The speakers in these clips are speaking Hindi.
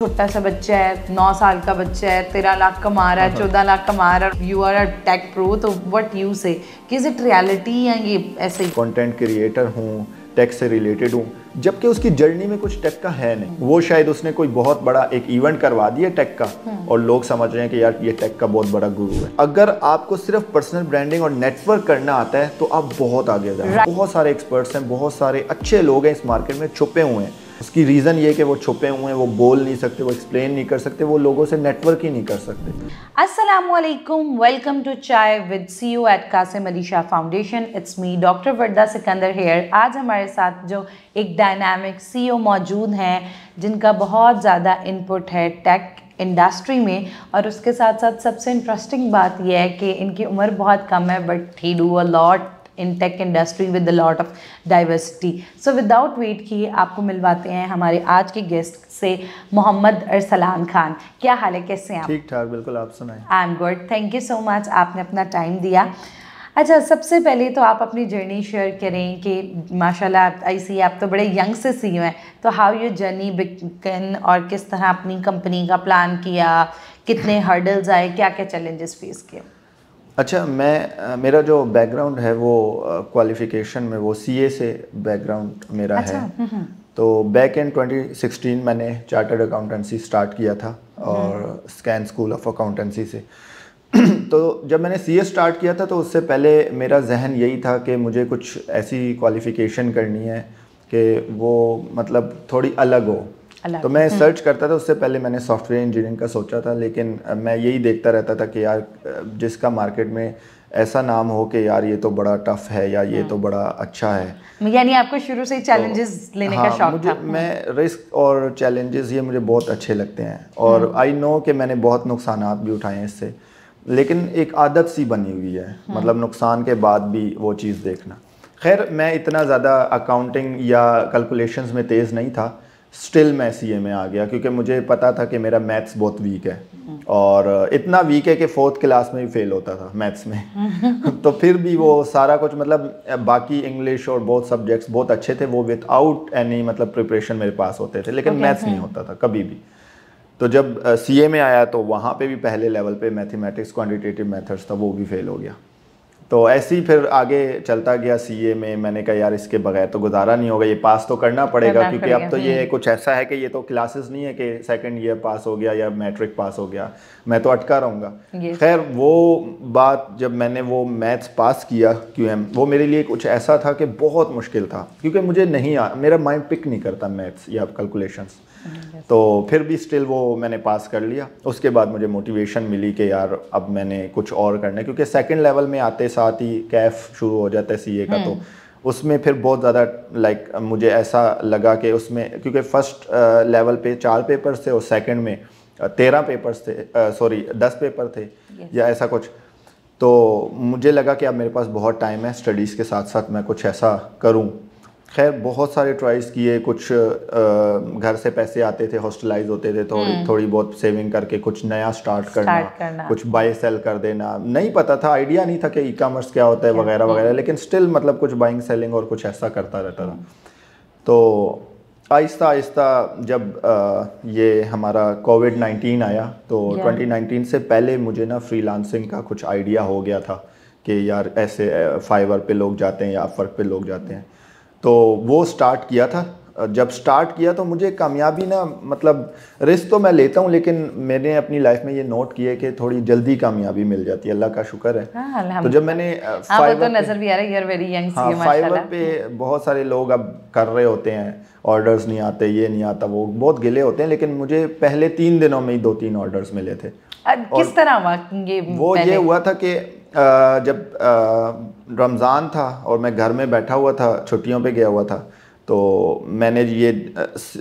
छोटा सा बच्चा है, 9 साल का बच्चा है, 13 लाख कमा रहा है, 14 लाख कमा रहा है, you are a tech pro, तो व्हाट यू से कि इज इट रियलिटी या ये ऐसे ही? कंटेंट क्रिएटर हूँ, टेक से रिलेटेड हूँ, जबकि उसकी जर्नी में कुछ टेक का है नहीं। वो शायद उसने कोई बहुत बड़ा एक इवेंट करवा दिया टेक का और लोग समझ रहे हैं कि यार ये टेक का बहुत बड़ा गुरु है। अगर आपको सिर्फ पर्सनल ब्रांडिंग और नेटवर्क करना आता है तो आप बहुत आगे जाए। बहुत सारे एक्सपर्ट्स हैं, बहुत सारे अच्छे लोग हैं इस मार्केट में छुपे हुए हैं। उसकी रीज़न ये है कि वो छुपे हुए हैं, वो बोल नहीं सकते, वो एक्सप्लेन नहीं कर सकते, वो लोगों से नेटवर्क ही नहीं कर सकते। अस्सलामुअलैकुम, welcome to chai with CEO at Kasim Ali Shah foundation. It's me doctor Warda Sikandar here. आज हमारे साथ जो एक डायनामिक CEO मौजूद हैं जिनका बहुत ज़्यादा इनपुट है टेक इंडस्ट्री में, और उसके साथ साथ सबसे इंटरेस्टिंग बात यह है कि इनकी उम्र बहुत कम है but he do a lot in tech industry with a lot of diversity. So without wait किए आपको मिलवाते हैं हमारे आज के गेस्ट से, मोहम्मद अरसलान खान। क्या हाल है, कैसे हैं आप? ठीक ठाक, बिल्कुल। आप सुनाएं। I am good, thank you so much, आपने अपना टाइम दिया। अच्छा, सबसे पहले तो आप अपनी जर्नी शेयर करें कि माशाल्लाह आई सी आप तो बड़े यंग से CEO हैं, तो हाउ योर जर्नी बिगन और किस तरह अपनी कंपनी का प्लान किया, कितने हर्डल्स आए, क्या क्या चैलेंजेस फेस किए? अच्छा, मेरा जो बैकग्राउंड है वो क्वालिफ़िकेशन में वो CA से बैकग्राउंड मेरा अच्छा, है। तो बैक इन 2016 मैंने चार्टर्ड अकाउंटेंसी स्टार्ट किया था और स्कैन स्कूल ऑफ अकाउंटेंसी से। तो जब मैंने CA स्टार्ट किया था तो उससे पहले मेरा जहन यही था कि मुझे कुछ ऐसी क्वालिफ़िकेशन करनी है कि वो मतलब थोड़ी अलग हो। तो मैं सर्च करता था, उससे पहले मैंने सॉफ्टवेयर इंजीनियरिंग का सोचा था, लेकिन मैं यही देखता रहता था कि यार जिसका मार्केट में ऐसा नाम हो कि यार ये तो बड़ा टफ है या ये तो बड़ा अच्छा है। यानी आपको शुरू से ही चैलेंजेस लेने का शौक था? मैं रिस्क और चैलेंजेस ये मुझे बहुत अच्छे लगते हैं और आई नो कि मैंने बहुत नुकसानात भी उठाए हैं इससे, लेकिन एक आदत सी बनी हुई है, मतलब नुकसान के बाद भी वो चीज़ देखना। खैर, मैं इतना ज़्यादा अकाउंटिंग या कैलकुलेशंस में तेज़ नहीं था, स्टिल मैं CA में आ गया क्योंकि मुझे पता था कि मेरा मैथ्स बहुत वीक है और इतना वीक है कि 4th क्लास में भी फेल होता था मैथ्स में। तो फिर भी वो सारा कुछ मतलब बाकी इंग्लिश और बहुत सब्जेक्ट्स बहुत अच्छे थे, वो विदाउट एनी मतलब प्रिपरेशन मेरे पास होते थे, लेकिन मैथ्स नहीं होता था कभी भी। तो जब CA में आया तो वहाँ पे भी पहले लेवल पे मैथमेटिक्स क्वांटिटेटिव मेथड्स था, वो भी फेल हो गया। तो ऐसे ही फिर आगे चलता गया CA में। मैंने कहा यार इसके बगैर तो गुजारा नहीं होगा, ये पास तो करना पड़ेगा क्योंकि अब तो ये कुछ ऐसा है कि ये तो क्लासेस नहीं है कि सेकंड ईयर पास हो गया या मैट्रिक पास हो गया, मैं तो अटका रहूँगा। खैर, वो बात जब मैंने वो मैथ्स पास किया QM, वो मेरे लिए कुछ ऐसा था कि बहुत मुश्किल था क्योंकि मुझे मेरा माइंड पिक नहीं करता मैथ्स या कैलकुलेशंस। तो फिर भी स्टिल वो मैंने पास कर लिया। उसके बाद मुझे मोटिवेशन मिली कि यार अब मैंने कुछ और करना है, क्योंकि सेकंड लेवल में आते साथ ही कैफ शुरू हो जाता है CA का। तो उसमें फिर बहुत ज़्यादा मुझे ऐसा लगा कि उसमें, क्योंकि फर्स्ट लेवल पे 4 पेपर्स थे और सेकंड में 13 पेपर्स थे, 10 पेपर थे या ऐसा कुछ। तो मुझे लगा कि अब मेरे पास बहुत टाइम है, स्टडीज़ के साथ साथ मैं कुछ ऐसा करूँ। खैर, बहुत सारे ट्राइज किए, कुछ घर से पैसे आते थे, हॉस्टलाइज होते थे, थोड़ी बहुत सेविंग करके कुछ नया स्टार्ट करना, कुछ बाय सेल कर देना। नहीं पता था, आइडिया नहीं था कि ई-कॉमर्स क्या होता है वगैरह वगैरह, लेकिन स्टिल मतलब कुछ बाइंग सेलिंग और कुछ ऐसा करता रहता था। तो आहिस्ता आहिस्ता जब ये हमारा कोविड-19 आया तो 2019 से पहले मुझे ना फ्रीलांसिंग का कुछ आइडिया हो गया था कि यार ऐसे फाइवर पे लोग जाते हैं या अपवर्क पे लोग जाते हैं। तो वो स्टार्ट किया था। जब स्टार्ट किया तो मुझे कामयाबी ना, मतलब रिस्क तो मैं लेता हूँ, लेकिन मैंने अपनी लाइफ में ये नोट किया कि थोड़ी जल्दी कामयाबी मिल जाती है, अल्लाह का शुक्र है। तो जब मैंने फाइवर नजर भी आ रहा है, you are very young CEO माशाल्लाह। फाइवर पे बहुत सारे लोग अब कर रहे होते हैं, ऑर्डर्स नहीं आते, ये नहीं आता, वो बहुत गिले होते हैं, लेकिन मुझे पहले 3 दिनों में ही 2-3 ऑर्डर्स मिले थे। किस तरह हुआ ये हुआ था कि जब रमज़ान था और मैं घर में बैठा हुआ था, छुट्टियों पे गया हुआ था, तो मैंने ये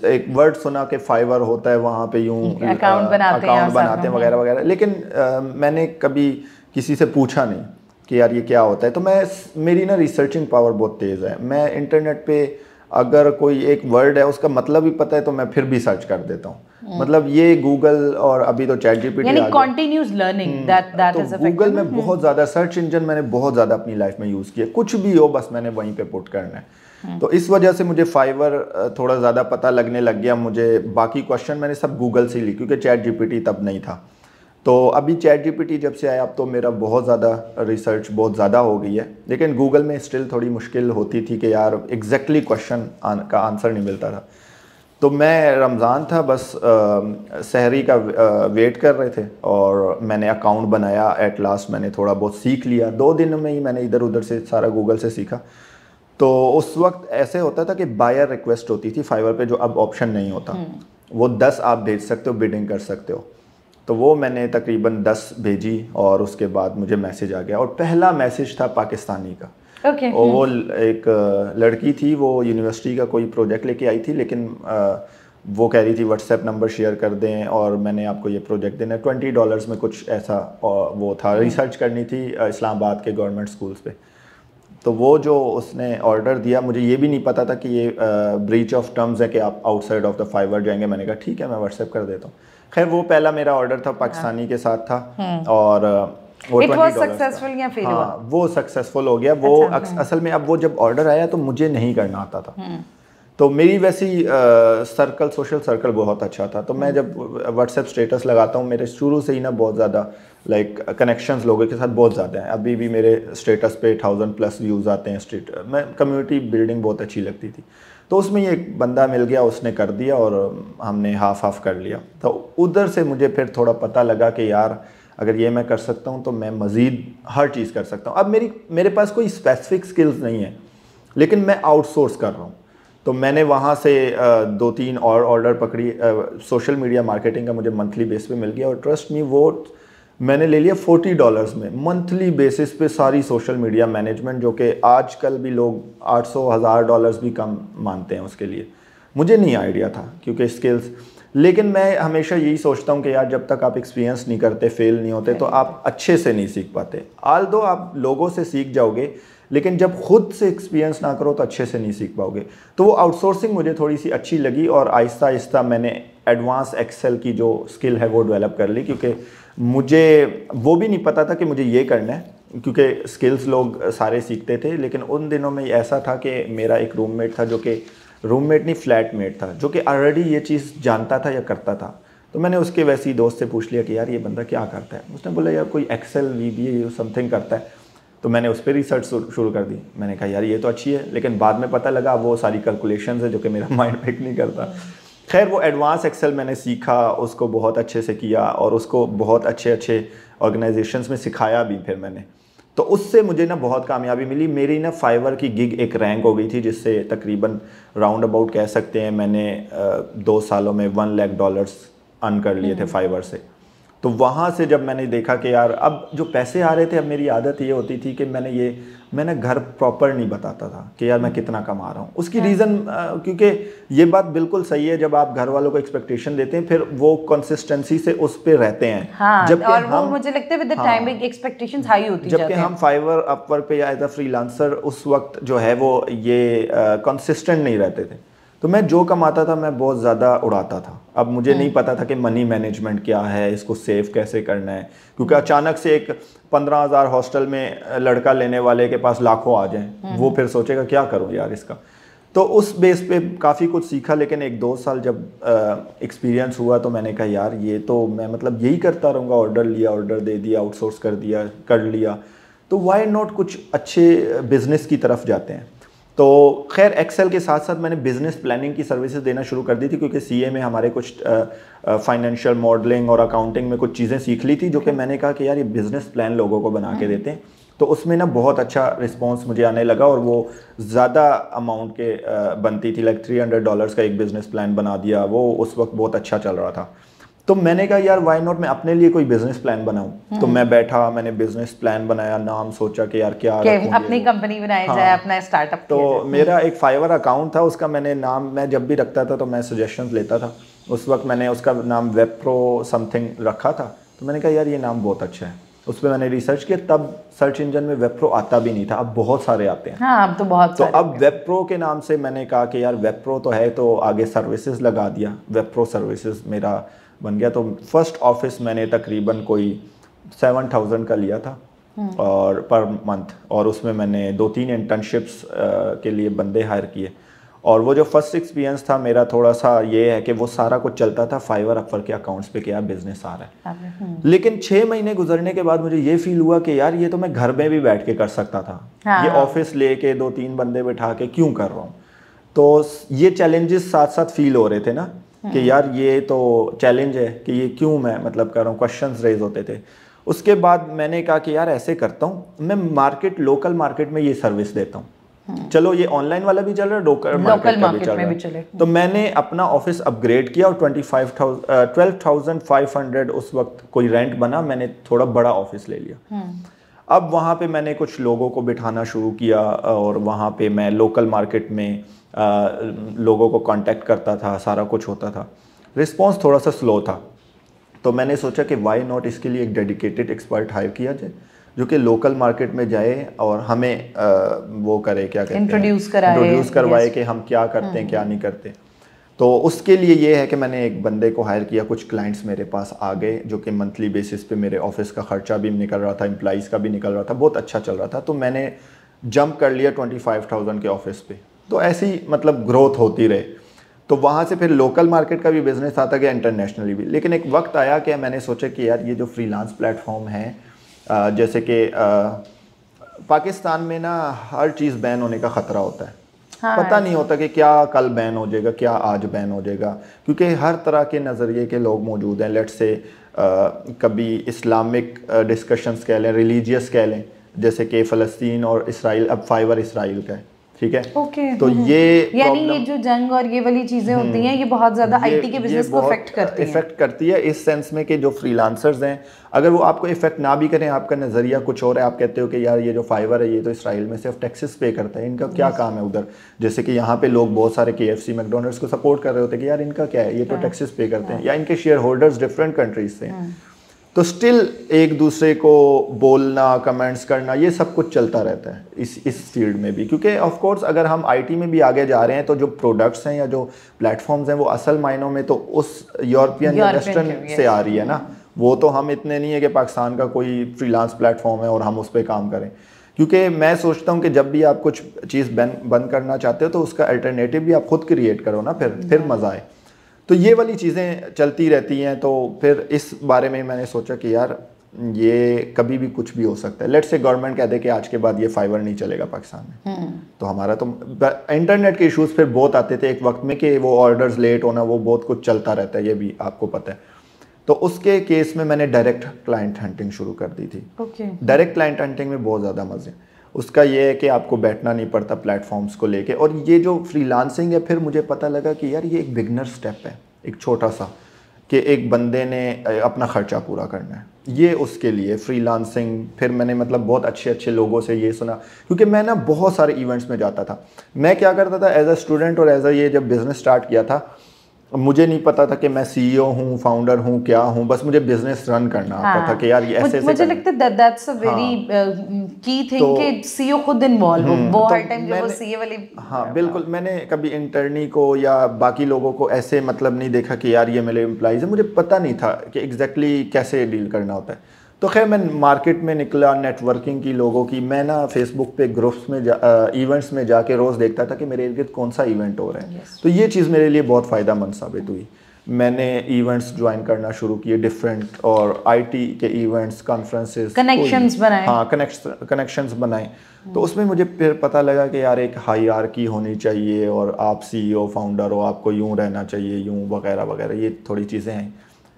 एक वर्ड सुना कि फाइवर होता है, वहाँ पे यूँ अकाउंट बनाते हैं वगैरह वगैरह, लेकिन मैंने कभी किसी से पूछा नहीं कि यार ये क्या होता है। तो मेरी ना रिसर्चिंग पावर बहुत तेज़ है। मैं इंटरनेट पे अगर कोई एक वर्ड है उसका मतलब भी पता है तो मैं फिर भी सर्च कर देता हूँ। मतलब ये गूगल और अभी तो ChatGPT यानी continuous learning, that is effective. Google में बहुत ज़्यादा सर्च इंजन मैंने बहुत ज़्यादा अपनी लाइफ में यूज़ किया, कुछ भी हो बस मैंने वहीं पे पुट करना है। तो इस वजह से मुझे फाइवर थोड़ा ज़्यादा पता लगने लग गया। मुझे बाकी क्वेश्चन मैंने सब गूगल से ली, क्योंकि चैट जीपीटी तब नहीं था। तो अभी चैट जीपीटी जब से आया, अब तो मेरा बहुत ज़्यादा रिसर्च बहुत ज़्यादा हो गई है, लेकिन गूगल में स्टिल थोड़ी मुश्किल होती थी कि यार एग्जैक्टली क्वेश्चन का आंसर नहीं मिलता था। तो मैं रमज़ान था, बस सहरी का वेट कर रहे थे और मैंने अकाउंट बनाया। एट लास्ट मैंने थोड़ा बहुत सीख लिया, 2 दिन में ही मैंने इधर उधर से सारा गूगल से सीखा। तो उस वक्त ऐसे होता था कि बायर रिक्वेस्ट होती थी फाइवर पे, जो अब ऑप्शन नहीं होता। वो 10 आप भेज सकते हो, बिडिंग कर सकते हो। तो वो मैंने तकरीबन 10 भेजी और उसके बाद मुझे मैसेज आ गया, और पहला मैसेज था पाकिस्तानी का। Okay. और वो एक लड़की थी, वो यूनिवर्सिटी का कोई प्रोजेक्ट लेके आई थी, लेकिन वो कह रही थी व्हाट्सएप नंबर शेयर कर दें और मैंने आपको ये प्रोजेक्ट देना है। $20 में कुछ ऐसा वो था। रिसर्च करनी थी इस्लामाबाद के गवर्नमेंट स्कूल्स पे। तो वो जो उसने ऑर्डर दिया, मुझे ये भी नहीं पता था कि ये ब्रीच ऑफ टर्म्स है कि आप आउटसाइड ऑफ द फाइवर जाएंगे। मैंने कहा ठीक है, मैं व्हाट्सएप कर देता हूँ। खैर वो पहला मेरा ऑर्डर था, पाकिस्तानी के साथ था, और वो $20 सक्सेसफुल या फेल हुआ? हाँ, वो सक्सेसफुल हो गया। वो असल में अब वो जब ऑर्डर आया तो मुझे नहीं करना आता था। तो मेरी वैसी सर्कल, सोशल सर्कल बहुत अच्छा था। तो मैं जब व्हाट्सएप स्टेटस लगाता हूँ, मेरे शुरू से ही ना बहुत ज़्यादा लाइक कनेक्शंस लोगों के साथ बहुत ज़्यादा हैं। अभी भी मेरे स्टेटस पे 1000+ व्यूज़ आते हैं। मैं कम्युनिटी बिल्डिंग बहुत अच्छी लगती थी। तो उसमें ये एक बंदा मिल गया, उसने कर दिया और हमने हाफ कर लिया। तो उधर से मुझे फिर थोड़ा पता लगा कि यार अगर ये मैं कर सकता हूँ तो मैं मज़ीद हर चीज़ कर सकता हूँ। अब मेरे पास कोई स्पेसिफिक स्किल्स नहीं है, लेकिन मैं आउटसोर्स कर रहा हूँ। तो मैंने वहाँ से 2-3 और ऑर्डर पकड़ी। सोशल मीडिया मार्केटिंग का मुझे मंथली बेस पे मिल गया, और ट्रस्ट मी वो मैंने ले लिया $40 में मंथली बेसिस पे सारी सोशल मीडिया मैनेजमेंट, जो कि आजकल भी लोग $800-1000 भी कम मानते हैं उसके लिए। मुझे नहीं आइडिया था क्योंकि स्किल्स, लेकिन मैं हमेशा यही सोचता हूँ कि यार जब तक आप एक्सपीरियंस नहीं करते, फेल नहीं होते, तो आप अच्छे से नहीं सीख पाते। आल्दो आप लोगों से सीख जाओगे, लेकिन जब खुद से एक्सपीरियंस ना करो तो अच्छे से नहीं सीख पाओगे। तो वो आउटसोर्सिंग मुझे थोड़ी सी अच्छी लगी, और आहिस्ता आहिस्ता मैंने एडवांस एक्सेल की जो स्किल है वो डेवलप कर ली, क्योंकि मुझे वो भी नहीं पता था कि मुझे ये करना है, क्योंकि स्किल्स लोग सारे सीखते थे। लेकिन उन दिनों में ऐसा था कि मेरा एक रूममेट था, जो कि रूममेट नहीं फ्लैटमेट था, जो कि ऑलरेडी ये चीज़ जानता था या करता था। तो मैंने उसके वैसे ही दोस्त से पूछ लिया कि यार ये बंदा क्या करता है। उसने बोला यार कोई एक्सेल VBA समथिंग करता है। तो मैंने उस पर रिसर्च शुरू कर दी। मैंने कहा यार ये तो अच्छी है, लेकिन बाद में पता लगा वो सारी कैलकुलेशंस है जो कि मेरा माइंड पिक नहीं करता। खैर वो एडवांस एक्सेल मैंने सीखा, उसको बहुत अच्छे से किया, और उसको बहुत अच्छे ऑर्गेनाइजेशंस में सिखाया भी फिर मैंने। तो उससे मुझे ना बहुत कामयाबी मिली। मेरी ना फाइवर की गिग एक रैंक हो गई थी, जिससे तकरीबन राउंड अबाउट कह सकते हैं मैंने 2 सालों में $1 लाख अर्न कर लिए थे फाइवर से। तो वहाँ से जब मैंने देखा कि यार अब जो पैसे आ रहे थे, अब मेरी आदत ये होती थी कि मैंने घर प्रॉपर नहीं बताता था कि यार मैं कितना कमा रहा हूँ। उसकी रीज़न क्योंकि ये बात बिल्कुल सही है, जब आप घर वालों को एक्सपेक्टेशन देते हैं, फिर वो कंसिस्टेंसी से उस पे रहते हैं। हाँ, और वो मुझे लगता है with the time expectations high होती जाती हैं। जबकि हम फाइवर, अपवर्क पे या एज अ फ्रीलांसर उस वक्त जो है वो ये कंसिस्टेंट नहीं रहते थे। तो मैं जो कमाता था मैं बहुत ज़्यादा उड़ाता था। अब मुझे नहीं पता था कि मनी मैनेजमेंट क्या है, इसको सेव कैसे करना है, क्योंकि अचानक से एक 15,000 हॉस्टल में लड़का लेने वाले के पास लाखों आ जाएं, वो फिर सोचेगा क्या करूं यार इसका। तो उस बेस पे काफ़ी कुछ सीखा। लेकिन 1-2 साल जब एक्सपीरियंस हुआ तो मैंने कहा यार ये तो मैं मतलब यही करता रहूँगा, ऑर्डर लिया, ऑर्डर दे दिया, आउटसोर्स कर लिया, तो वाई नॉट कुछ अच्छे बिजनेस की तरफ जाते हैं। तो खैर एक्सेल के साथ साथ मैंने बिज़नेस प्लानिंग की सर्विसेज देना शुरू कर दी थी, क्योंकि CA में हमारे कुछ फाइनेंशियल मॉडलिंग और अकाउंटिंग में कुछ चीज़ें सीख ली थी, जो कि मैंने कहा कि यार ये बिज़नेस प्लान लोगों को बना के देते हैं। तो उसमें ना बहुत अच्छा रिस्पांस मुझे आने लगा, और वो ज़्यादा अमाउंट के बनती थी, लाइक $300 का एक बिज़नेस प्लान बना दिया। वो उस वक्त बहुत अच्छा चल रहा था। तो मैंने कहा यार वाई नॉट मैं अपने लिए कोई बिजनेस प्लान बनाऊं। तो मैं बैठा, मैंने बिजनेस प्लान बनाया, नाम सोचा कि यार क्या अपनी कंपनी बनाई जाए, अपना स्टार्टअप। तो मेरा एक फाइवर अकाउंट था, उसका मैंने नाम, मैं जब भी रखता था तो मैं सजेशंस लेता था। उस वक्त मैंने उसका नाम वेबप्रो समथिंग रखा था। तो मैंने कहा यार ये नाम बहुत अच्छा है। उस पर मैंने रिसर्च किया, तब सर्च इंजन में वेबप्रो आता भी नहीं था, अब बहुत सारे आते हैं। हाँ, अब तो बहुत सारे। तो अब वेबप्रो के नाम से मैंने कहा कि यार वेबप्रो तो है, तो आगे सर्विसेज लगा दिया, वेबप्रो सर्विसेज मेरा बन गया। तो फर्स्ट ऑफिस मैंने तकरीबन कोई 7,000 का लिया था, और पर मंथ, और उसमें मैंने 2-3 इंटर्नशिप्स के लिए बंदे हायर किए। और वो जो फर्स्ट एक्सपीरियंस था मेरा, थोड़ा सा ये है कि वो सारा कुछ चलता था फाइवर अपवर के अकाउंट्स पे कि यार बिजनेस आ रहा है। लेकिन 6 महीने गुजरने के बाद मुझे ये फील हुआ कि यार ये तो मैं घर में भी बैठ के कर सकता था। हाँ। ये ऑफिस लेके 2-3 बंदे बैठा के क्यों कर रहा हूँ। तो ये चैलेंजेस साथ साथ फील हो रहे थे ना कि यार ये तो चैलेंज है कि ये क्यों मैं मतलब कर रहा हूँ, क्वेश्चंस रेज होते थे। उसके बाद मैंने कहा कि यार ऐसे करता हूँ, मैं लोकल मार्केट में ये सर्विस देता हूँ। चलो ये ऑनलाइन वाला भी चल रहा है, लोकल मार्केट का भी चल रहा है। तो मैंने अपना ऑफिस अपग्रेड किया और 12,500 उस वक्त कोई रेंट बना, मैंने थोड़ा बड़ा ऑफिस ले लिया। अब वहाँ पे मैंने कुछ लोगों को बिठाना शुरू किया और वहाँ पे मैं लोकल मार्केट में लोगों को कांटेक्ट करता था, सारा कुछ होता था। रिस्पॉन्स थोड़ा सा स्लो था, तो मैंने सोचा कि वाई नॉट इसके लिए एक डेडिकेटेड एक्सपर्ट हायर किया जाए जो कि लोकल मार्केट में जाए और हमें वो करे, क्या कहते हैं, इंट्रोड्यूस करवाए कि हम क्या करते हैं क्या नहीं करते। तो उसके लिए ये है कि मैंने एक बंदे को हायर किया, कुछ क्लाइंट्स मेरे पास आ गए जो कि मंथली बेसिस पे मेरे ऑफिस का खर्चा भी निकल रहा था, एम्प्लॉइज़ का भी निकल रहा था, बहुत अच्छा चल रहा था। तो मैंने जंप कर लिया 25,000 के ऑफिस पे। तो ऐसी मतलब ग्रोथ होती रहे। तो वहाँ से फिर लोकल मार्केट का भी बिजनेस आता गया, इंटरनेशनली भी। लेकिन एक वक्त आया कि मैंने सोचा कि यार ये जो फ्रीलांस प्लेटफॉर्म है, जैसे कि पाकिस्तान में ना हर चीज़ बैन होने का ख़तरा होता है। हाँ, पता नहीं होता कि क्या कल बैन हो जाएगा, क्या आज बैन हो जाएगा, क्योंकि हर तरह के नज़रिए के लोग मौजूद हैं। लेट्स से कभी इस्लामिक डिस्कशंस कह लें, रिलीजियस कह लें, जैसे कि फ़लस्तीन और इसराइल, अब फाइवर इसराइल का है, ठीक है। तो ये यानी ये जो जंग और ये वाली चीजें होती हैं, ये बहुत ज्यादा आईटी के बिजनेस को इफेक्ट करती है इस सेंस में कि जो फ्रीलांसर्स हैं, अगर वो आपको इफेक्ट ना भी करें, आपका नज़रिया कुछ और है, आप कहते हो कि यार ये जो फाइवर है ये तो इसराइल में सिर्फ टैक्सेस पे करता है, इनका क्या काम है उधर। जैसे कि यहाँ पे लोग बहुत सारे KFC मैकडोनल्ड्स को सपोर्ट कर रहे होते हैं कि यार इनका क्या है, ये तो टैक्सेस पे करते हैं, या इनके शेयर होल्डर्स डिफरेंट कंट्रीज से हैं। तो स्टिल एक दूसरे को बोलना, कमेंट्स करना, ये सब कुछ चलता रहता है इस फील्ड में भी। क्योंकि ऑफ कोर्स अगर हम आईटी में भी आगे जा रहे हैं तो जो प्रोडक्ट्स हैं या जो प्लेटफॉर्म्स हैं वो असल मायनों में तो उस यूरोपियन या वेस्टर्न से आ रही है ना। वो तो हम इतने नहीं है कि पाकिस्तान का कोई फ्रीलांस प्लेटफॉर्म है और हम उस पर काम करें। क्योंकि मैं सोचता हूँ कि जब भी आप कुछ चीज़ बंद करना चाहते हो तो उसका अल्टरनेटिव भी आप खुद क्रिएट करो ना, फिर मज़ा आए। तो ये वाली चीज़ें चलती रहती हैं। तो फिर इस बारे में मैंने सोचा कि यार ये कभी भी कुछ भी हो सकता है। लेट्स से गवर्नमेंट कह दे कि आज के बाद ये फाइबर नहीं चलेगा पाकिस्तान में, तो हमारा तो इंटरनेट के इश्यूज फिर बहुत आते थे एक वक्त में कि वो ऑर्डर्स लेट होना, वो बहुत कुछ चलता रहता है, ये भी आपको पता है। तो उसके केस में मैंने डायरेक्ट क्लाइंट हंटिंग शुरू कर दी थी। डायरेक्ट क्लाइंट हंटिंग में बहुत ज़्यादा मज़े। उसका ये है कि आपको बैठना नहीं पड़ता प्लेटफॉर्म्स को लेके। और ये जो फ्रीलांसिंग है, फिर मुझे पता लगा कि यार ये एक बिगनर स्टेप है, एक छोटा सा, कि एक बंदे ने अपना ख़र्चा पूरा करना है, ये उसके लिए फ्रीलांसिंग। फिर मैंने मतलब बहुत अच्छे अच्छे लोगों से ये सुना, क्योंकि मैं ना बहुत सारे इवेंट्स में जाता था। मैं क्या करता था एज अ स्टूडेंट और एज अ ये जब बिज़नेस स्टार्ट किया था, मुझे नहीं पता था कि मैं CEO हूँ, फाउंडर हूँ, क्या हूँ, बस मुझे बिजनेस रन करना आता था कि यार ये ऐसे मुझे लगता है that's a very key thing कि CEO खुद इन्वॉल्व हो, वो हर टाइम जो वो CA वाली। हाँ बिल्कुल, मैंने कभी इंटर्नी को या बाकी लोगों को ऐसे मतलब नहीं देखा कि यार ये मेरे एम्प्लॉइज है, मुझे पता नहीं था कि एग्जैक्टली कैसे डील करना होता है। तो खैर मैं मार्केट में निकला, नेटवर्किंग की लोगों की। मैं ना फेसबुक पे ग्रुप्स में इवेंट्स में जाके रोज़ देखता था कि मेरे इर्द गिर्द कौन सा इवेंट हो रहा है। तो ये चीज़ मेरे लिए बहुत फ़ायदेमंद साबित हुई। मैंने इवेंट्स ज्वाइन करना शुरू किए डिफरेंट, और IT के इवेंट्स, कॉन्फ्रेंसेस, कनेक्शंस बनाए। हाँ कनेक्शंस बनाए। तो उसमें मुझे फिर पता लगा कि यार एक हायरार्की होनी चाहिए, और आप CEO फाउंडर हो, आपको यूँ रहना चाहिए, यूँ वगैरह वगैरह, ये थोड़ी चीज़ें हैं।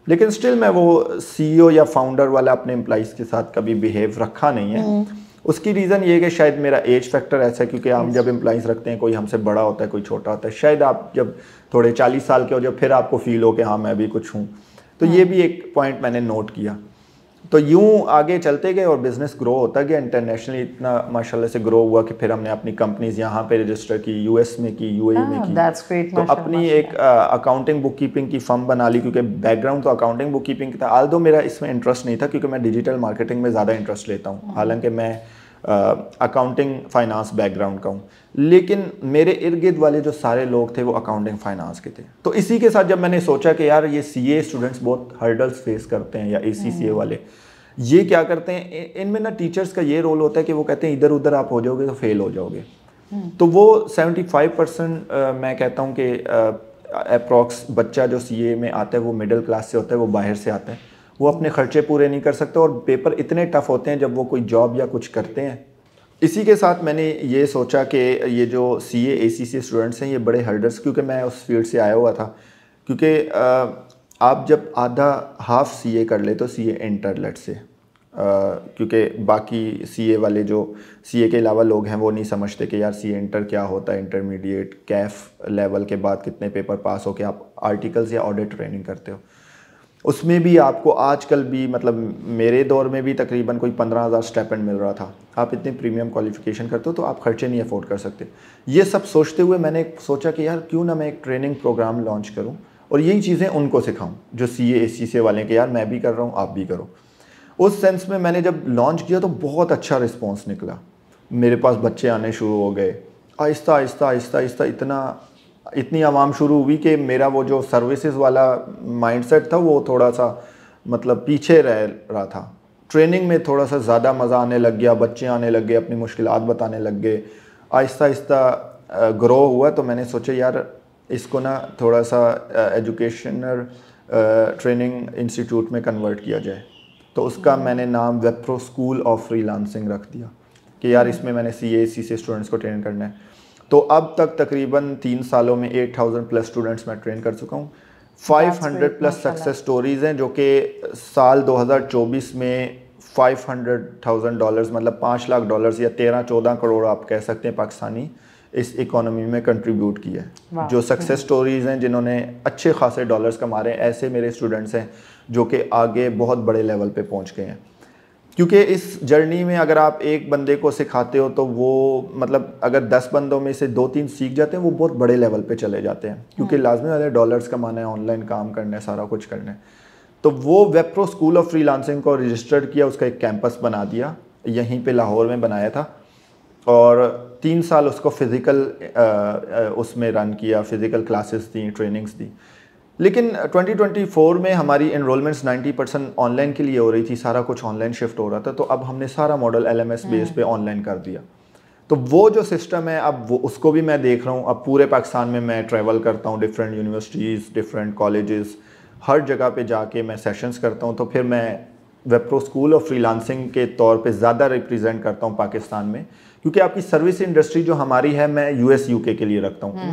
लेकिन स्टिल मैं वो CEO या फाउंडर वाला अपने एम्प्लॉइज़ के साथ कभी बिहेव रखा नहीं है। उसकी रीज़न ये है कि शायद मेरा एज फैक्टर ऐसा है, क्योंकि हम जब एम्प्लॉइज़ रखते हैं, कोई हमसे बड़ा होता है, कोई छोटा होता है। शायद आप जब थोड़े 40 साल के हो, जब फिर आपको फील हो कि हाँ मैं भी कुछ हूँ। तो ये भी एक पॉइंट मैंने नोट किया। तो यूँ आगे चलते गए और बिज़नेस ग्रो होता गया। इंटरनेशनली इतना माशाल्लाह से ग्रो हुआ कि फिर हमने अपनी कंपनीज यहाँ पे रजिस्टर की, US में की, UAE में की। तो अपनी एक अकाउंटिंग बुक कीपिंग की फर्म बना ली, क्योंकि बैकग्राउंड तो अकाउंटिंग बुक कीपिंग का था। आल्दो मेरा इसमें इंटरेस्ट नहीं था, क्योंकि मैं डिजिटल मार्केटिंग में ज़्यादा इंटरेस्ट लेता हूँ, हालांकि मैं अकाउंटिंग फाइनेंस बैकग्राउंड का हूँ। लेकिन मेरे इर्द गिर्द वाले जो सारे लोग थे वो अकाउंटिंग फाइनेंस के थे। तो इसी के साथ जब मैंने सोचा कि यार ये CA स्टूडेंट्स बहुत हर्डल्स फेस करते हैं, या ACCA वाले, ये क्या करते हैं, इनमें ना टीचर्स का ये रोल होता है कि वो कहते हैं इधर उधर आप हो जाओगे तो फेल हो जाओगे। तो वो 75% मैं कहता हूँ कि अप्रॉक्स बच्चा जो सीए में आता है वो मिडिल क्लास से होता है, वो बाहर से आता है, वो अपने खर्चे पूरे नहीं कर सकता और पेपर इतने टफ होते हैं जब वो कोई जॉब या कुछ करते हैं। इसी के साथ मैंने ये सोचा कि ये जो सीए एसीसी स्टूडेंट्स हैं ये बड़े हर्डर्स, क्योंकि मैं उस फील्ड से आया हुआ था, क्योंकि आप जब आधा हाफ सीए कर ले तो सीए इंटर लेट से, क्योंकि बाकी सीए वाले जो सीए के अलावा लोग हैं वो नहीं समझते कि यार सीए इंटर क्या होता है, इंटरमीडिएट कैफ लेवल के बाद कितने पेपर पास हो के आप आर्टिकल्स या ऑडिट ट्रेनिंग करते हो। उसमें भी आपको आजकल भी, मतलब मेरे दौर में भी तकरीबन कोई 15,000 स्टेपेंड मिल रहा था। आप इतने प्रीमियम क्वालिफिकेशन करते हो तो आप खर्चे नहीं अफोर्ड कर सकते। ये सब सोचते हुए मैंने सोचा कि यार क्यों ना मैं एक ट्रेनिंग प्रोग्राम लॉन्च करूं और यही चीज़ें उनको सिखाऊं जो सीए एसीसी वाले के, यार मैं भी कर रहा हूं आप भी करो। उस सेंस में मैंने जब लॉन्च किया तो बहुत अच्छा रिस्पॉन्स निकला। मेरे पास बच्चे आने शुरू हो गए, आहिस्ता आहिस्ता आहिस्ता आहिस्ता इतनी आवाम शुरू हुई कि मेरा वो जो सर्विसेज वाला माइंडसेट था वो थोड़ा सा मतलब पीछे रह रहा था। ट्रेनिंग में थोड़ा सा ज़्यादा मज़ा आने लग गया, बच्चे आने लग गए, अपनी मुश्किलात बताने लग गए, आहिस्ता आहिस्ता ग्रो हुआ। तो मैंने सोचा यार इसको ना थोड़ा सा एजुकेशनल ट्रेनिंग इंस्टीट्यूट में कन्वर्ट किया जाए। तो उसका मैंने नाम वेप्रो स्कूल ऑफ फ्रीलांसिंग रख दिया कि यार इसमें मैंने सीए एसीसी स्टूडेंट्स को ट्रेन करना है। तो अब तक तकरीबन 3 सालों में 8,000 प्लस स्टूडेंट्स मैं ट्रेन कर चुका हूँ। 500 प्लस सक्सेस स्टोरीज़ हैं जो कि साल 2024 में $500,000 मतलब $5 लाख या 13-14 करोड़ आप कह सकते हैं पाकिस्तानी इस इकोनॉमी में कंट्रीब्यूट किया है। जो सक्सेस स्टोरीज़ हैं जिन्होंने अच्छे खासे डॉलर्स कमा रहे हैं, ऐसे मेरे स्टूडेंट्स हैं जो कि आगे बहुत बड़े लेवल पे पहुंच गए हैं। क्योंकि इस जर्नी में अगर आप एक बंदे को सिखाते हो तो वो मतलब अगर 10 बंदों में से 2-3 सीख जाते हैं वो बहुत बड़े लेवल पे चले जाते हैं, क्योंकि लाजमी वाले डॉलर्स कमाना है, ऑनलाइन काम करना है, सारा कुछ करना है। तो वो वेप्रो स्कूल ऑफ फ्रीलांसिंग को रजिस्टर्ड किया, उसका एक कैंपस बना दिया, यहीं पे लाहौर में बनाया था और 3 साल उसको फ़िज़िकल उसमें रन किया, फ़िज़िकल क्लासेस दी, ट्रेनिंग्स दी। लेकिन 2024 में हमारी एनरोलमेंट्स 90% ऑनलाइन के लिए हो रही थी, सारा कुछ ऑनलाइन शिफ्ट हो रहा था। तो अब हमने सारा मॉडल एलएमएस बेस पे ऑनलाइन कर दिया। तो वो जो सिस्टम है अब वो उसको भी मैं देख रहा हूँ। अब पूरे पाकिस्तान में मैं ट्रैवल करता हूँ, डिफरेंट यूनिवर्सिटीज़, डिफरेंट कॉलेजेस, हर जगह पे जाके मैं सेशंस करता हूँ। तो फिर मैं वेप्रो स्कूल ऑफ फ्रीलांसिंग के तौर पे ज़्यादा रिप्रेजेंट करता हूँ पाकिस्तान में, क्योंकि आपकी सर्विस इंडस्ट्री जो हमारी है मैं यूएस यूके के लिए रखता हूँ।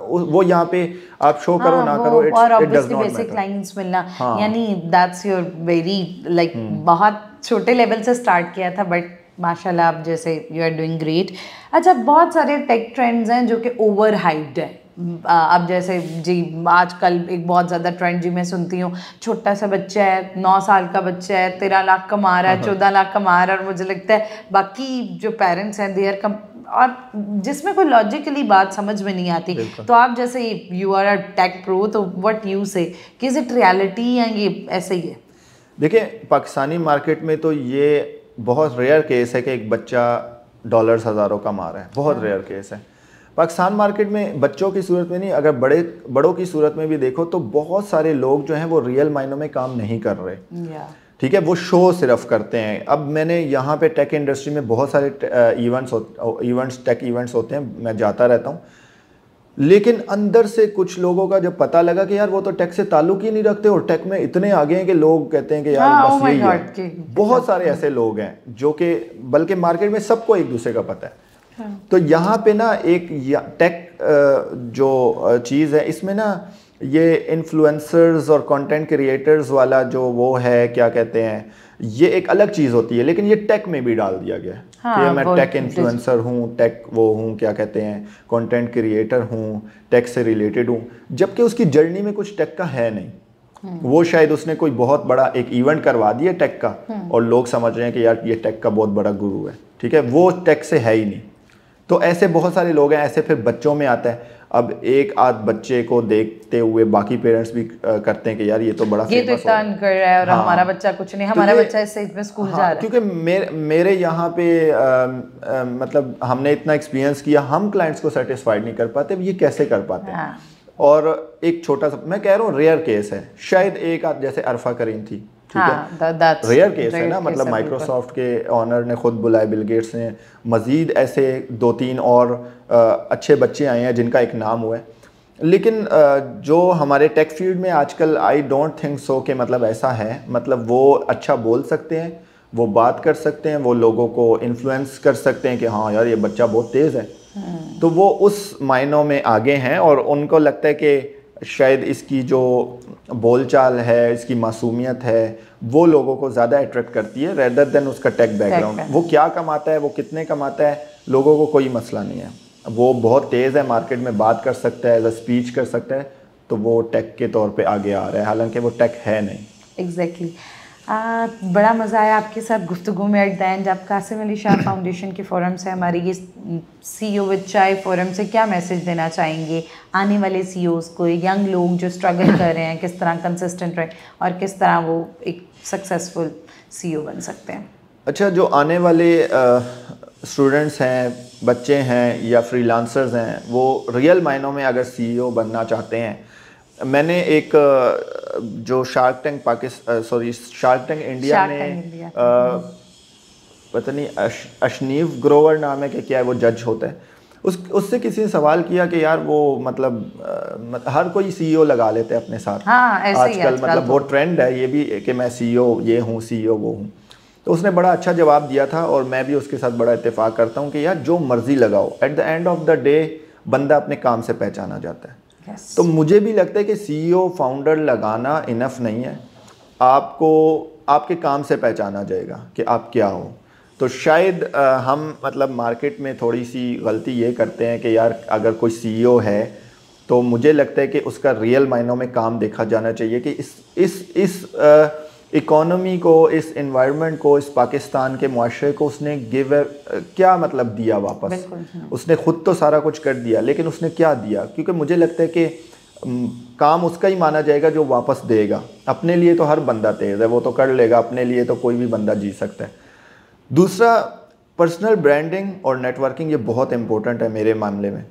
वो यहाँ पे आप शो करो ना करो, it does not matter. Basic lines मिलना, यानी दैट्स योर वेरी लाइक बहुत छोटे लेवल से स्टार्ट किया था बट माशाल्लाह आप जैसे यू आर डूइंग ग्रेट। अच्छा, बहुत सारे टेक ट्रेंड्स हैं जो कि ओवर हाइप्ड है। अब जैसे जी आजकल एक बहुत ज़्यादा ट्रेंड जी मैं सुनती हूँ, छोटा सा बच्चा है, 9 साल का बच्चा है, 13 लाख कमा रहा है, 14 लाख कमा रहा है, और मुझे लगता है बाकी जो पेरेंट्स हैं देयर कम, और जिसमें कोई लॉजिकली बात समझ में नहीं आती। तो आप जैसे you are a tech pro, तो व्हाट यू से कि इज इट रियलिटी या ये ऐसे ही है? देखिए, पाकिस्तानी मार्केट में तो ये बहुत रेयर केस है कि एक बच्चा डॉलर्स हज़ारों कमा रहा है, बहुत रेयर केस है। पाकिस्तान मार्केट में बच्चों की सूरत में नहीं, अगर बड़ों की सूरत में भी देखो तो बहुत सारे लोग जो हैं वो रियल मायनों में काम नहीं कर रहे। ठीक है, वो शो सिर्फ करते हैं। अब मैंने यहाँ पे टेक इंडस्ट्री में बहुत सारे टेक इवेंट्स होते हैं, मैं जाता रहता हूँ, लेकिन अंदर से कुछ लोगों का जब पता लगा कि यार वो तो टेक से ताल्लुक ही नहीं रखते और टेक में इतने आगे हैं कि लोग कहते हैं कि यार बस यही है। बहुत सारे ऐसे लोग हैं जो कि बल्कि मार्केट में सबको एक दूसरे का पता है। तो यहाँ पे ना एक टेक जो चीज़ है, इसमें ना ये इन्फ्लुएंसर्स और कंटेंट क्रिएटर्स वाला जो वो है, क्या कहते हैं, ये एक अलग चीज़ होती है, लेकिन ये टेक में भी डाल दिया गया है कि मैं टेक इन्फ्लुएंसर हूँ, टेक वो हूँ, क्या कहते हैं, कंटेंट क्रिएटर हूँ, टेक से रिलेटेड हूँ, जबकि उसकी जर्नी में कुछ टेक का है नहीं। वो शायद उसने कोई बहुत बड़ा एक इवेंट करवा दिया टेक का और लोग समझ रहे हैं कि यार ये टेक का बहुत बड़ा गुरु है, ठीक है, वो टेक से है ही नहीं। तो ऐसे बहुत सारे लोग हैं। ऐसे फिर बच्चों में आता है, अब एक आध बच्चे को देखते हुए बाकी पेरेंट्स भी करते हैं कि यार ये तो बड़ा ये तो इतना कर रहा है और हमारा बच्चा कुछ नहीं, हमारा बच्चा इससे में स्कूल जा रहा है। क्योंकि मेरे यहाँ पे मतलब हमने इतना एक्सपीरियंस किया, हम क्लाइंट्स को सेटिस्फाइड नहीं कर पाते, ये कैसे कर पाते हैं। और एक छोटा सा मैं कह रहा हूँ रेयर केस है, शायद एक आध, जैसे अरफा करीम थी, ठीक है, रेयर केस है ना, मतलब माइक्रोसॉफ्ट के ऑनर ने खुद बुलाए, बिल गेट्स ने, मज़ीद ऐसे 2-3 और अच्छे बच्चे आए हैं जिनका एक नाम हुआ है। लेकिन जो हमारे टेक फील्ड में आजकल आई डोंट थिंक सो कि मतलब ऐसा है, मतलब वो अच्छा बोल सकते हैं, वो बात कर सकते हैं, वो लोगों को इन्फ्लुएंस कर सकते हैं कि हाँ यार ये बच्चा बहुत तेज़ है, तो वो उस मायनों में आगे हैं और उनको लगता है कि शायद इसकी जो बोलचाल है, इसकी मासूमियत है, वो लोगों को ज़्यादा अट्रैक्ट करती है रेदर देन उसका टेक बैकग्राउंड। वो क्या कमाता है, वो कितने कमाता है, लोगों को कोई मसला नहीं है। वो बहुत तेज़ है, मार्केट में बात कर सकता है, एज अ स्पीच कर सकता है, तो वो टेक के तौर पे आगे आ रहा है, हालांकि वो टेक है नहीं। एग्जैक्टली बड़ा मज़ा आया आपके साथ गुफ्तगू में। एट द एंड आप कासिम अली शाह फाउंडेशन के फोरम से, हमारी ये CEO विद चाय फोरम से क्या मैसेज देना चाहेंगे आने वाले CEOs को, यंग लोग जो स्ट्रगल कर रहे हैं, किस तरह कंसिस्टेंट रहे और किस तरह वो एक सक्सेसफुल CEO बन सकते हैं? अच्छा, जो आने वाले स्टूडेंट्स हैं, बच्चे हैं या फ्रीलांसर्स हैं, वो रियल मायनों में अगर CEO बनना चाहते हैं, मैंने एक जो shark tank shark tank India में पता नहीं अशनीव ग्रोवर नाम है कि क्या है, वो जज होता है, उससे किसी ने सवाल किया कि यार वो मतलब हर कोई CEO लगा लेते हैं अपने साथ। हाँ, आजकल मतलब वो ट्रेंड है ये भी कि मैं CEO ये हूँ, CEO वो हूँ। तो उसने बड़ा अच्छा जवाब दिया था और मैं भी उसके साथ बड़ा इत्तेफाक करता हूँ कि यार जो मर्जी लगाओ, at the end of the day बंदा अपने काम से पहचाना जाता है। तो मुझे भी लगता है कि CEO फाउंडर लगाना इनफ नहीं है, आपको आपके काम से पहचाना जाएगा कि आप क्या हो। तो शायद हम मतलब मार्केट में थोड़ी सी गलती ये करते हैं कि यार अगर कोई CEO है तो मुझे लगता है कि उसका रियल मायनों में काम देखा जाना चाहिए कि इस इकोनॉमी को, इस एनवायरनमेंट को, इस पाकिस्तान के मुआशरे को उसने क्या मतलब दिया वापस। उसने खुद तो सारा कुछ कर दिया, लेकिन उसने क्या दिया, क्योंकि मुझे लगता है कि काम उसका ही माना जाएगा जो वापस देगा। अपने लिए तो हर बंदा तेज़ है, वो तो कर लेगा, अपने लिए तो कोई भी बंदा जी सकता है। दूसरा, पर्सनल ब्रांडिंग और नेटवर्किंग, ये बहुत इंपॉर्टेंट है मेरे मामले में।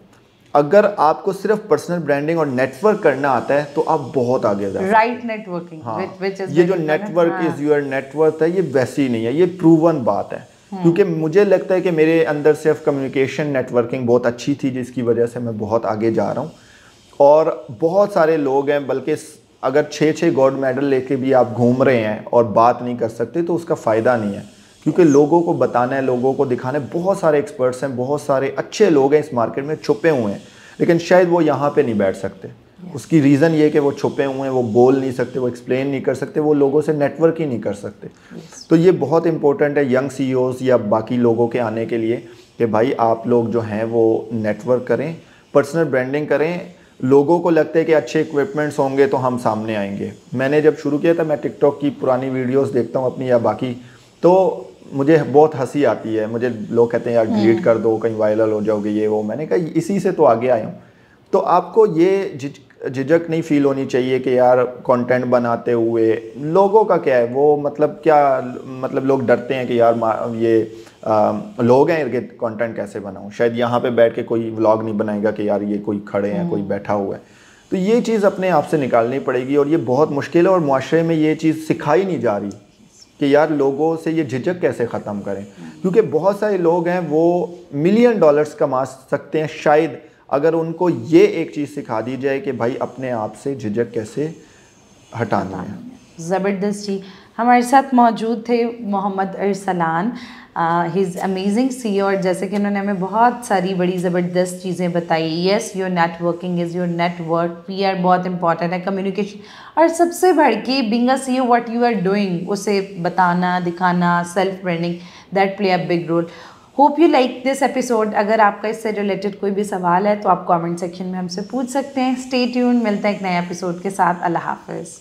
अगर आपको सिर्फ पर्सनल ब्रांडिंग और नेटवर्क करना आता है तो आप बहुत आगे जा सकते हैं। राइट नेटवर्किंग, हाँ, ये जो नेटवर्क इज योर नेटवर्क है, ये वैसी नहीं है, ये प्रूवन बात है। क्योंकि मुझे लगता है कि मेरे अंदर सिर्फ कम्युनिकेशन नेटवर्किंग बहुत अच्छी थी, जिसकी वजह से मैं बहुत आगे जा रहा हूँ। और बहुत सारे लोग हैं, बल्कि अगर 6 गोल्ड मेडल लेके भी आप घूम रहे हैं और बात नहीं कर सकते तो उसका फ़ायदा नहीं है, क्योंकि लोगों को बताना है, लोगों को दिखाना है। बहुत सारे एक्सपर्ट्स हैं, बहुत सारे अच्छे लोग हैं इस मार्केट में छुपे हुए हैं, लेकिन शायद वो यहाँ पे नहीं बैठ सकते। उसकी रीज़न ये है कि वो छुपे हुए हैं, वो बोल नहीं सकते, वो एक्सप्लेन नहीं कर सकते, वो लोगों से नेटवर्क ही नहीं कर सकते। तो ये बहुत इंपॉर्टेंट है यंग CEOs या बाकी लोगों के आने के लिए कि भाई आप लोग जो हैं वो नेटवर्क करें, पर्सनल ब्रांडिंग करें। लोगों को लगता है कि अच्छे इक्विपमेंट्स होंगे तो हम सामने आएंगे। मैंने जब शुरू किया था, मैं टिकटॉक की पुरानी वीडियोज़ देखता हूँ अपनी या बाकी, तो मुझे बहुत हंसी आती है। मुझे लोग कहते हैं यार डिलीट कर दो, कहीं वायरल हो जाओगे, ये वो। मैंने कहा इसी से तो आगे आया हूँ। तो आपको ये झिझक नहीं फील होनी चाहिए कि यार कंटेंट बनाते हुए लोगों का क्या है, वो मतलब क्या, मतलब लोग डरते हैं कि यार ये लोग हैं इनके कंटेंट कैसे बनाऊँ। शायद यहाँ पे बैठ के कोई व्लॉग नहीं बनाएगा कि यार ये कोई खड़े हैं, कोई बैठा हुआ है। तो ये चीज़ अपने आप से निकालनी पड़ेगी और ये बहुत मुश्किल है और मुआशरे में ये चीज़ सिखाई नहीं जा रही कि यार लोगों से ये झिझक कैसे ख़त्म करें। क्योंकि बहुत सारे लोग हैं वो $1 मिलियन कमा सकते हैं शायद, अगर उनको ये एक चीज़ सिखा दी जाए कि भाई अपने आप से झिझक कैसे हटानी है। ज़बरदस्त जी, हमारे साथ मौजूद थे Mohammad Arsalan, he is amazing CEO, और जैसे कि उन्होंने हमें बहुत सारी बड़ी ज़बरदस्त चीज़ें बताई। Yes, your networking is your network, PR बहुत इंपॉर्टेंट है, कम्युनिकेशन, और सबसे बढ़ के being a CEO what you are doing, उसे बताना, दिखाना, self branding, that play a big role. Hope you like this episode. अगर आपका इससे रिलेटेड कोई भी सवाल है तो आप कमेंट सेक्शन में हमसे पूछ सकते हैं। स्टे ट्यून्ड, मिलते हैं एक नए एपिसोड के साथ। अल्लाह हाफ़िज़।